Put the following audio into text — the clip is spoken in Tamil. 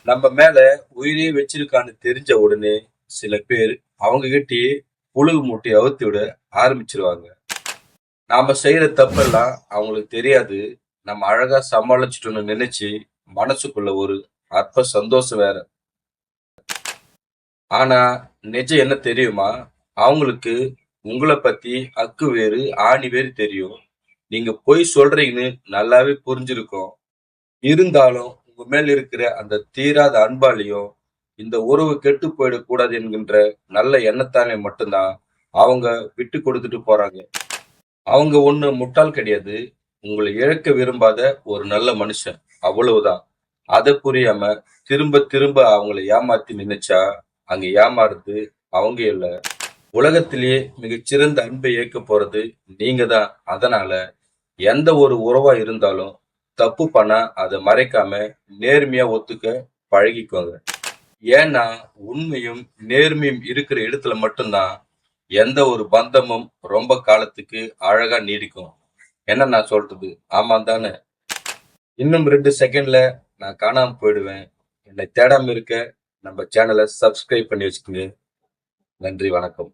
நம்ம மேல உயிரே வச்சிருக்கான்னு தெரிஞ்ச உடனே சில பேர் அவங்க கிட்டயே புழுகு மூட்டையை அவுத்து விட ஆரம்பிச்சிருவாங்க. நாம செய்யற தப்பெல்லாம் அவங்களுக்கு தெரியாது. நம்ம அழகா சமாளிச்சிட்டோம்னு நினைச்சு மனசுக்குள்ள ஒரு அற்ப சந்தோஷம் வேற. ஆனா நிஜம் என்ன தெரியுமா? அவங்களுக்கு உங்கள பத்தி அக்கு வேறு, ஆணி வேறு தெரியும். நீங்க பொய் சொல்றீங்கன்னு நல்லாவே புரிஞ்சிருக்கும். இருந்தாலும் உங்க மேல இருக்கிற அந்த தீராத அன்பாலயும், இந்த உறவு கெட்டுப் போயிடக்கூடாது என்கின்ற நல்ல எண்ணத்தாலே மட்டும்தான் அவங்க விட்டு கொடுத்துட்டு போறாங்க. அவங்க ஒண்ணும் முட்டாள் கிடையாது. உங்கள இழக்க விரும்பாத ஒரு நல்ல மனுஷன். அவ்வளவுதான். அத புரியாம திரும்ப திரும்ப அவங்கள ஏமாத்தி நினைச்சா, அங்க ஏமாறுறது அவங்க இல்ல. உலகத்திலேயே மிகச்சிறந்த அன்பை ஏற்கப் போறது நீங்க தான். அதனால எந்த ஒரு உறவா இருந்தாலும் தப்பு பண்ணா அத மறைக்காம நேர்மையா ஒத்துக்க பழகிக்கோங்க. ஏன்னா உண்மையும் நேர்மையும் இருக்கிற இடத்துல மட்டும்தான் எந்த ஒரு பந்தமும் ரொம்ப காலத்துக்கு அழகா நீடிக்கும். என்ன நான் சொல்றது? ஆமா தானே? இன்னும் 2 செகண்ட்ல நான் காணாம போயிடுவேன். என்னை தேடாம இருக்க நம்ம சேனலை சப்ஸ்கிரைப் பண்ணி வச்சுக்கோங்க. நன்றி, வணக்கம்.